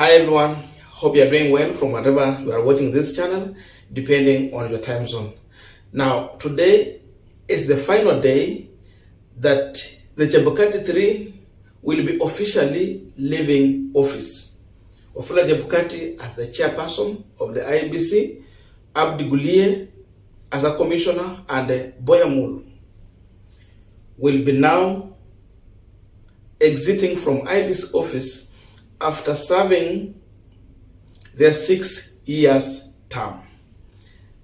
Hi everyone, hope you are doing well from wherever you are watching this channel, depending on your time zone. Now, today is the final day that the Chebukati 3 will be officially leaving office. Wafula Chebukati as the chairperson of the IBC, Abdi Gulie as a commissioner, and Boyamul will be now exiting from IBC office after serving their 6 years term.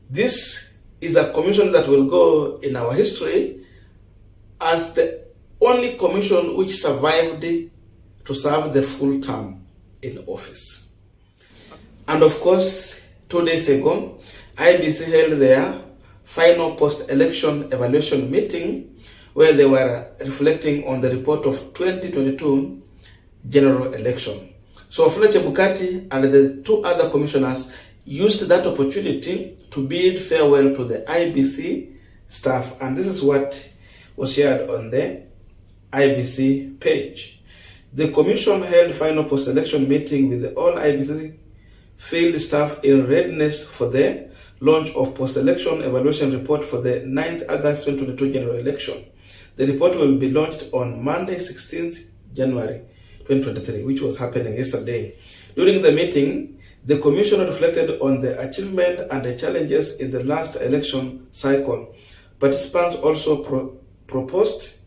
This is a commission that will go in our history as the only commission which survived to serve the full term in office. And of course, 2 days ago, IBC held their final post-election evaluation meeting where they were reflecting on the report of 2022 general election. So Wafula Chebukati and the 2 other commissioners used that opportunity to bid farewell to the IBC staff, and this is what was shared on the IBC page. The commission held final post-election meeting with the all IBC field staff in readiness for the launch of post-election evaluation report for the 9th August 2022 general election. The report will be launched on Monday, 16th January 2023, which was happening yesterday. During the meeting, the commission reflected on the achievement and the challenges in the last election cycle. Participants also proposed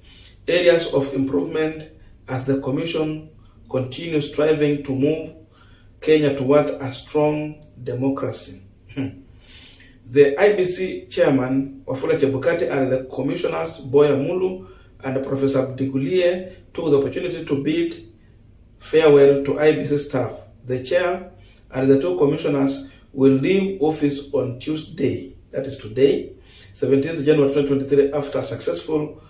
areas of improvement as the commission continues striving to move Kenya towards a strong democracy. The IBC chairman, Wafula Chebukati, and the commissioners, Boya Mulu and Professor Abdigulie, took the opportunity to bid farewell to IBC staff. The chair and the 2 commissioners will leave office on Tuesday, that is today, 17th January 2023, after successful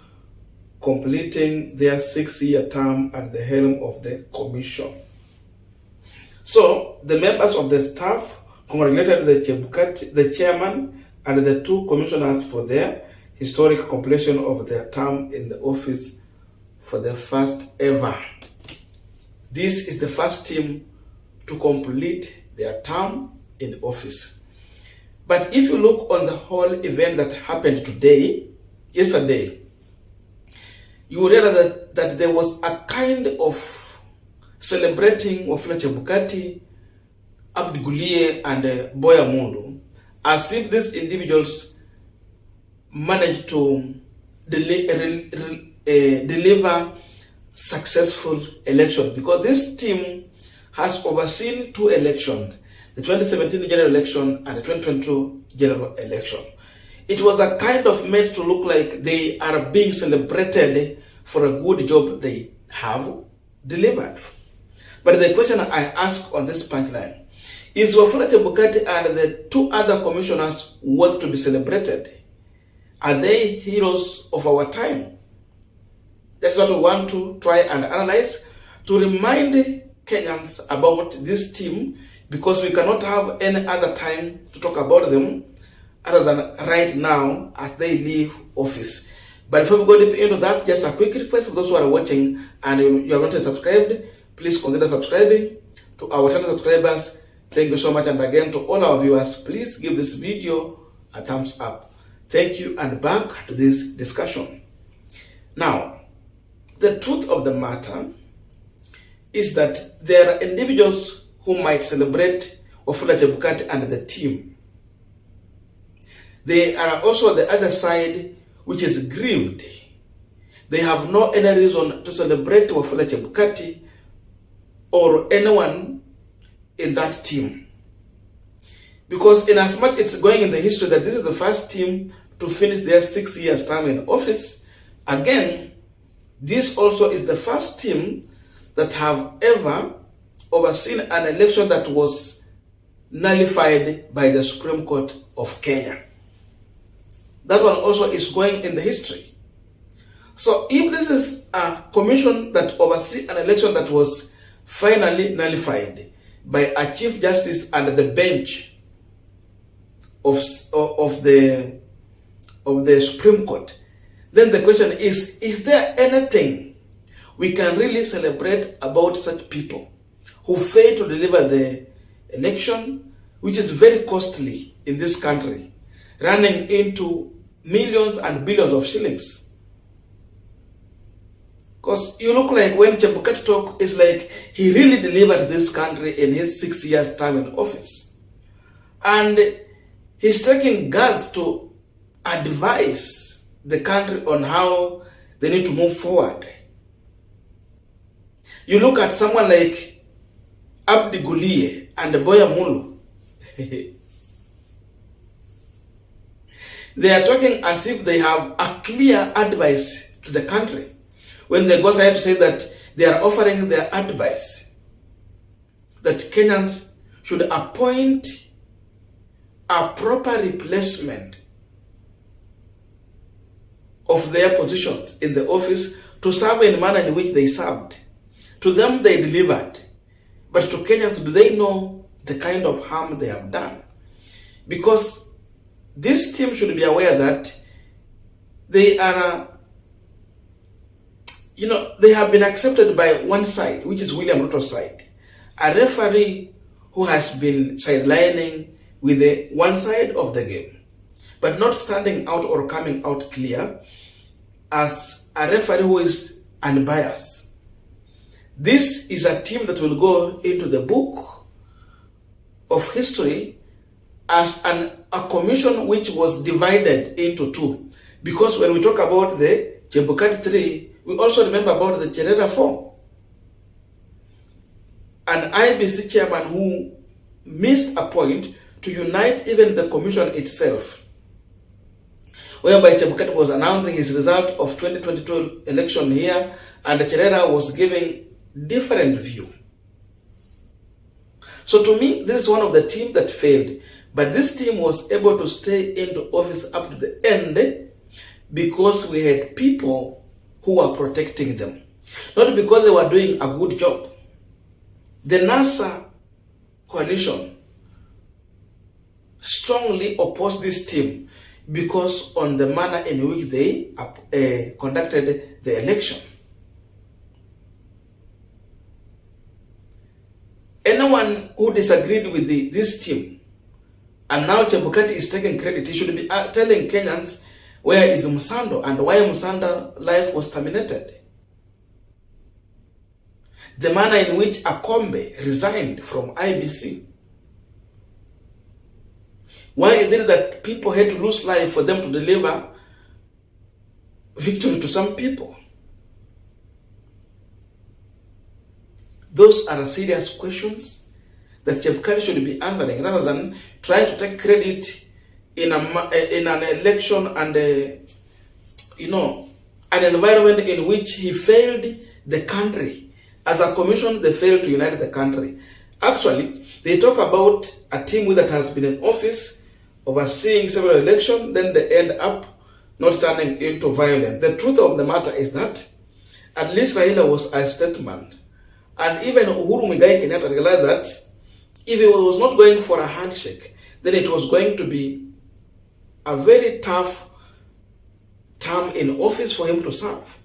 completing their 6-year term at the helm of the commission. So, the members of the staff congratulated the Chebukati, the chairman, and the 2 commissioners for their historic completion of their term in the office for the first ever. This is the first team to complete their term in office. But if you look on the whole event that happened yesterday, you will realize that there was a kind of celebrating Wafula Chebukati, Abdi Gulie, and Boya Mundu, as if these individuals managed to deliver successful election, because this team has overseen 2 elections, the 2017 general election and the 2022 general election. It was a kind of made to look like they are being celebrated for a good job they have delivered. But the question I ask on this punchline is, Wafula Chebukati and the 2 other commissioners worth to be celebrated? Are they heroes of our time? That's what we want to try and analyze, to remind Kenyans about this team, because we cannot have any other time to talk about them other than right now as they leave office. But before we go deep into that, just a quick request for those who are watching and you have not yet subscribed, please consider subscribing. To our channel subscribers, thank you so much, and again to all our viewers, please give this video a thumbs up. Thank you, and back to this discussion. Now, the truth of the matter is that there are individuals who might celebrate Wafula Chebukati and the team. They are also the other side which is grieved. They have no any reason to celebrate Wafula Chebukati or anyone in that team. Because in as much it's going in the history that this is the first team to finish their 6 years term in office, again, this also is the first team that have ever overseen an election that was nullified by the Supreme Court of Kenya. That one also is going in the history. So if this is a commission that oversees an election that was finally nullified by a Chief Justice and the bench of the Supreme Court, then the question is there anything we can really celebrate about such people who failed to deliver the election, which is very costly in this country, running into millions and billions of shillings. Because you look like when Chebukati talk, it's like he really delivered this country in his 6 years time in office. And he's taking guards to advise the country on how they need to move forward. You look at someone like Abdi Gulie and Boya Mulu. They are talking as if they have a clear advice to the country, when they go ahead to say that they are offering their advice that Kenyans should appoint a proper replacement of their positions in the office to serve in the manner in which they served. To them, they delivered. But to Kenyans, do they know the kind of harm they have done? Because this team should be aware that they are, they have been accepted by one side, which is William Ruto's side. A referee who has been sidelining with the one side of the game, but not standing out or coming out clear as a referee who is unbiased. This is a team that will go into the book of history as a commission which was divided into two. Because when we talk about the Chebukati 3, we also remember about the Cherera 4. An IBC chairman who missed a point to unite even the commission itself, whereby Chebukati was announcing his result of 2022 election here, and Cherera was giving different view. So to me, this is one of the teams that failed. But this team was able to stay into office up to the end because we had people who were protecting them. Not because they were doing a good job. The NASA coalition strongly opposed this team because on the manner in which they conducted the election. Anyone who disagreed with this team, and now Chebukati is taking credit, he should be telling Kenyans where is Musando and why Musando's life was terminated. The manner in which Akombe resigned from IBC. Why is it that people had to lose life for them to deliver victory to some people? Those are serious questions that Chebukati should be answering, rather than trying to take credit in an election and an environment in which he failed the country. As a commission, they failed to unite the country. Actually, they talk about a team that has been in office overseeing several elections, then they end up not turning into violence. The truth of the matter is that at least Raila was a statesman. And even Uhuru Muigai Kenyatta realized that if he was not going for a handshake, then it was going to be a very tough term in office for him to serve.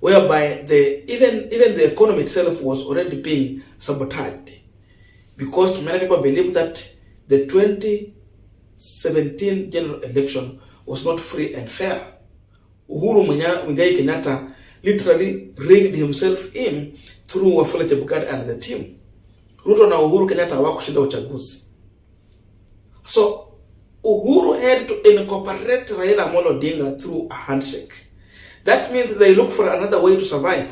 Whereby even the economy itself was already being sabotaged. Because many people believe that the 2017 general election was not free and fair. Uhuru Muigai Kenyatta literally rigged himself in through Wafula Chebukati and the team. Ruto na Uhuru Kenyatta hawakushinda uchaguzi. So Uhuru had to incorporate Raila Amolo Odinga through a handshake. That means they look for another way to survive.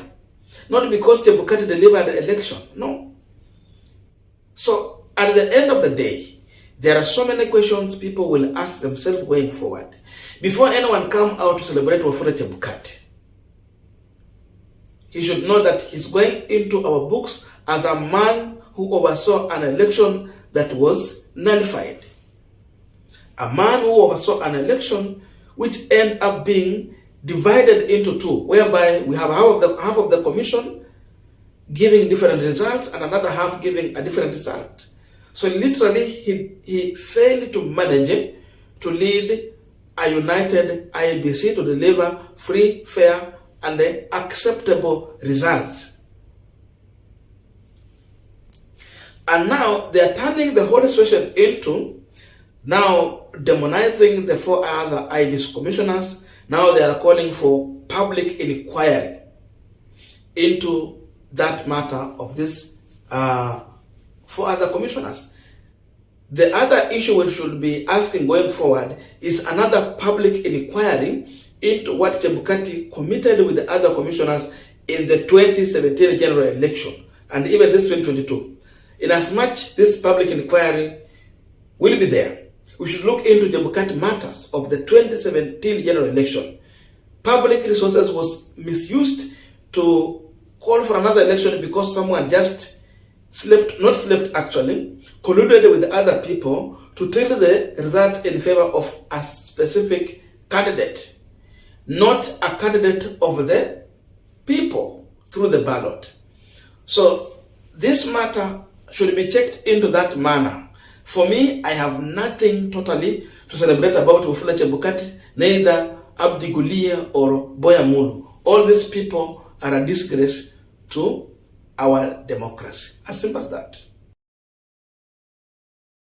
Not because Chebukati delivered the election. No. So at the end of the day, there are so many questions people will ask themselves going forward. Before anyone come out to celebrate Wafula Chebukati, he should know that he's going into our books as a man who oversaw an election that was nullified. A man who oversaw an election which ended up being divided into two, whereby we have half of the commission giving different results and another half giving a different result. So literally, he failed to manage to lead a united IBC to deliver free, fair, and acceptable results. And now they are turning the whole situation into now demonizing the 4 other IBC commissioners. Now they are calling for public inquiry into that matter of these 4 other commissioners. The other issue we should be asking going forward is another public inquiry into what Chebukati committed with the other commissioners in the 2017 general election and even this 2022. In as much this public inquiry will be there, we should look into Chebukati matters of the 2017 general election. Public resources was misused to call for another election because someone just colluded with other people to tilt the result in favor of a specific candidate, not a candidate of the people through the ballot. So this matter should be checked into that manner. For me, I have nothing totally to celebrate about Wafula Chebukati, neither Abdi Gulia or Boya Mulu. All these people are a disgrace to our democracy. As simple as that.